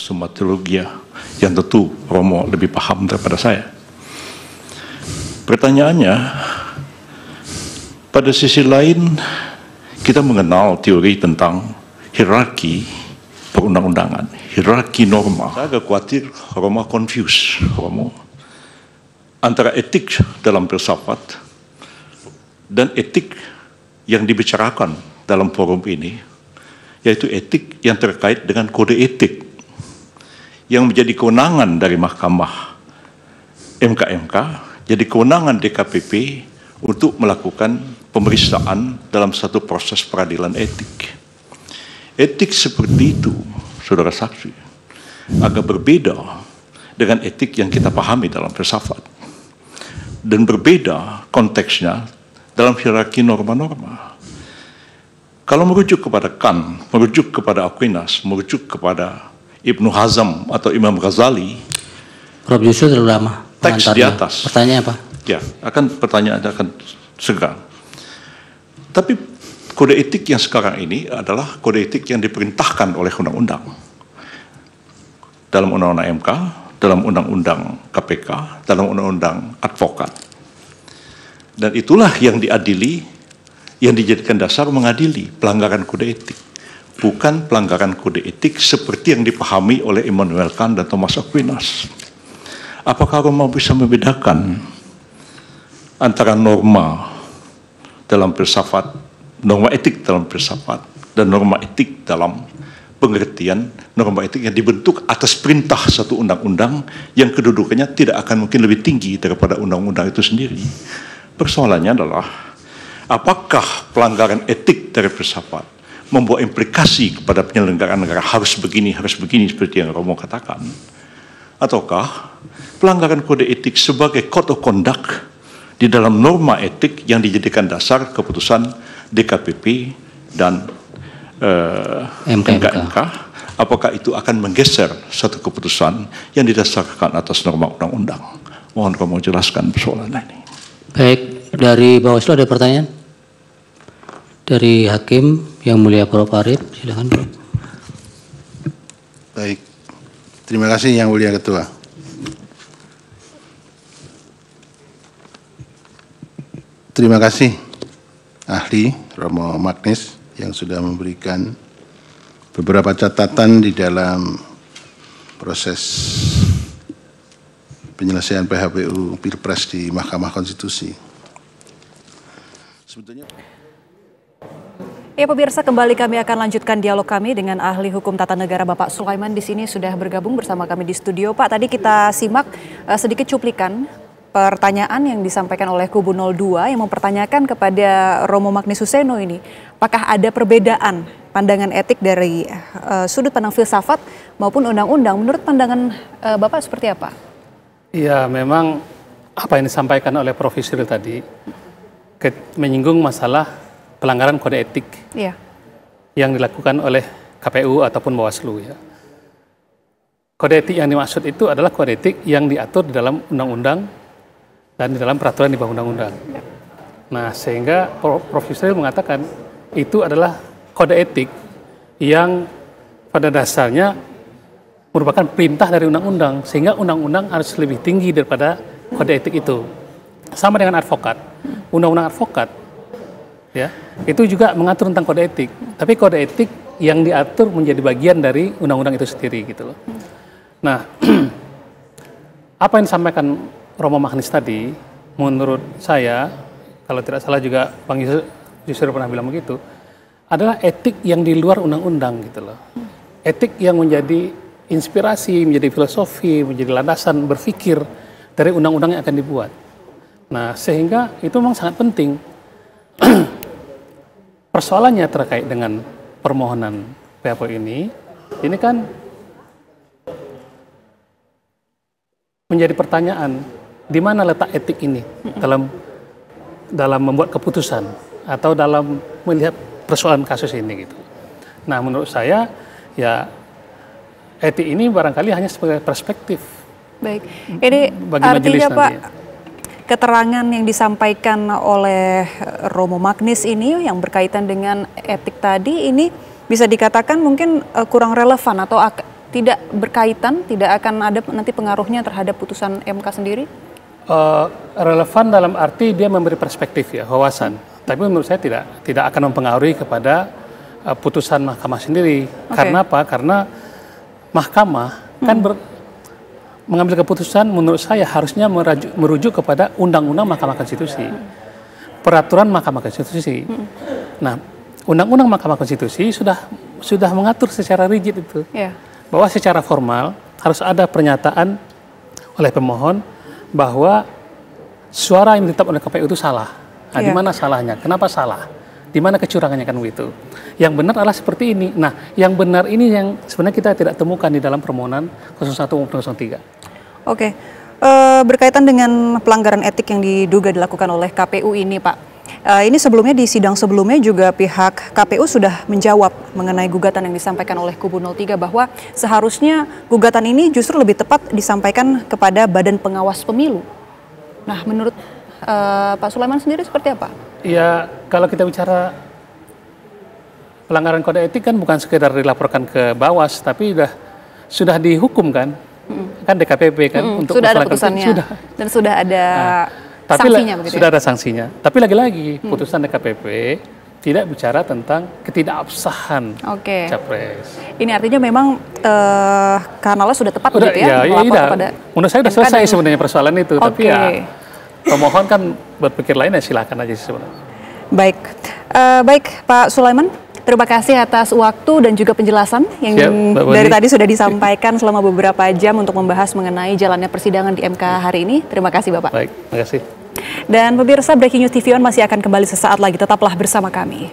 Summa Theologia yang tentu Romo lebih paham daripada saya. Pertanyaannya, pada sisi lain kita mengenal teori tentang hierarki perundang-undangan, hierarki norma. Saya agak khawatir Romo confuse antara etik dalam filsafat dan etik yang dibicarakan dalam forum ini, yaitu etik yang terkait dengan kode etik yang menjadi kewenangan dari Mahkamah MK, jadi kewenangan DKPP untuk melakukan pemeriksaan dalam satu proses peradilan etik. Etik seperti itu, saudara saksi, agak berbeda dengan etik yang kita pahami dalam filsafat. Dan berbeda konteksnya dalam hierarki norma-norma. Kalau merujuk kepada Kant, merujuk kepada Aquinas, merujuk kepada Ibnu Hazm atau Imam Ghazali, Prof. Yusuf terlalu lama. teks di atas. Pertanyaan apa? Ya, pertanyaan akan segera. Tapi kode etik yang sekarang ini adalah kode etik yang diperintahkan oleh undang-undang. Dalam undang-undang MK, dalam undang-undang KPK, dalam undang-undang advokat. Dan itulah yang diadili, yang dijadikan dasar mengadili pelanggaran kode etik. Bukan pelanggaran kode etik seperti yang dipahami oleh Immanuel Kant dan Thomas Aquinas. Apakah Romo bisa membedakan antara norma dalam filsafat, norma etik dalam filsafat, dan norma etik dalam pengertian norma etik yang dibentuk atas perintah satu undang-undang yang kedudukannya tidak akan mungkin lebih tinggi daripada undang-undang itu sendiri. Persoalannya adalah, apakah pelanggaran etik dari filsafat membawa implikasi kepada penyelenggaraan negara harus begini seperti yang Romo katakan, ataukah pelanggaran kode etik sebagai code of conduct di dalam norma etik yang dijadikan dasar keputusan DKPP dan MK, apakah itu akan menggeser satu keputusan yang didasarkan atas norma undang-undang? Mohon Romo jelaskan persoalan ini. Baik, dari Bawaslu ada pertanyaan? Dari Hakim yang mulia Prof. Arief, silakan Prof. Baik, terima kasih Yang Mulia Ketua. Terima kasih ahli Romo Magnis yang sudah memberikan beberapa catatan di dalam proses penyelesaian PHPU Pilpres di Mahkamah Konstitusi. Sebetulnya ya pemirsa, kembali kami akan lanjutkan dialog kami dengan ahli hukum tata negara Bapak Sulaiman di sini sudah bergabung bersama kami di studio. Pak, tadi kita simak sedikit cuplikan pertanyaan yang disampaikan oleh kubu 02 yang mempertanyakan kepada Romo Magnis Suseno ini, apakah ada perbedaan pandangan etik dari sudut pandang filsafat maupun undang-undang? Menurut pandangan Bapak seperti apa? Ya, memang apa yang disampaikan oleh Prof. Yusril tadi menyinggung masalah pelanggaran kode etik yang dilakukan oleh KPU ataupun Bawaslu. Ya. Kode etik yang dimaksud itu adalah kode etik yang diatur di dalam undang-undang dan di dalam peraturan di bawah undang-undang. Nah, sehingga Prof. Yusril mengatakan itu adalah kode etik yang pada dasarnya merupakan perintah dari undang-undang, sehingga undang-undang harus lebih tinggi daripada kode etik itu. Sama dengan advokat, undang-undang advokat, ya, itu juga mengatur tentang kode etik. Tapi kode etik yang diatur menjadi bagian dari undang-undang itu sendiri, gitu loh. Nah, apa yang disampaikan Romo Magnis tadi, menurut saya, kalau tidak salah juga Bang Yusril pernah bilang begitu, adalah etik yang di luar undang-undang, gitu loh. Etik yang menjadi inspirasi, menjadi filosofi, menjadi landasan berpikir dari undang-undang yang akan dibuat. Nah, sehingga itu memang sangat penting. Persoalannya terkait dengan permohonan PHPU ini kan menjadi pertanyaan, di mana letak etik ini dalam membuat keputusan atau dalam melihat persoalan kasus ini, gitu. Nah, menurut saya ya etik ini barangkali hanya sebagai perspektif. Baik, ini bagi artinya Pak, nanti, keterangan yang disampaikan oleh Romo Magnis ini yang berkaitan dengan etik tadi ini bisa dikatakan mungkin kurang relevan atau tidak berkaitan, tidak akan ada nanti pengaruhnya terhadap putusan MK sendiri? Relevan dalam arti dia memberi perspektif ya, wawasan. Tapi menurut saya tidak akan mempengaruhi kepada putusan mahkamah sendiri. Karena apa? Karena mahkamah kan mengambil keputusan menurut saya harusnya merujuk kepada undang-undang Mahkamah Konstitusi, peraturan Mahkamah Konstitusi. Nah, undang-undang Mahkamah Konstitusi sudah mengatur secara rigid itu. Bahwa secara formal harus ada pernyataan oleh pemohon bahwa suara yang ditetapkan oleh KPU itu salah. Nah, di mana salahnya? Kenapa salah? Di mana kecurangannya kan begitu? Yang benar adalah seperti ini. Nah, yang benar ini yang sebenarnya kita tidak temukan di dalam permohonan 01 maupun 03. Oke, berkaitan dengan pelanggaran etik yang diduga dilakukan oleh KPU ini, Pak. Ini sebelumnya di sidang sebelumnya juga pihak KPU sudah menjawab mengenai gugatan yang disampaikan oleh kubu 03 bahwa seharusnya gugatan ini justru lebih tepat disampaikan kepada Badan Pengawas Pemilu. Nah, menurut Pak Sulaiman sendiri seperti apa? Ya, kalau kita bicara pelanggaran kode etik kan bukan sekedar dilaporkan ke Bawas, tapi sudah dihukum kan? Kan DKPP kan untuk sudah ada putusannya dan sudah ada sanksinya begitu. Sudah ada sanksinya. Tapi lagi-lagi putusan DKPP tidak bicara tentang ketidakabsahan capres. Ini artinya memang kanalnya sudah tepat begitu ya? Menurut saya sudah selesai sebenarnya persoalan itu. Tapi ya pemohon kan berpikir lain ya silakan aja sebenarnya. Baik, baik Pak Sulaiman. Terima kasih atas waktu dan juga penjelasan yang dari tadi sudah disampaikan selama beberapa jam untuk membahas mengenai jalannya persidangan di MK hari ini. Terima kasih Bapak. Baik, terima kasih. Dan pemirsa, Breaking News TV One masih akan kembali sesaat lagi. Tetaplah bersama kami.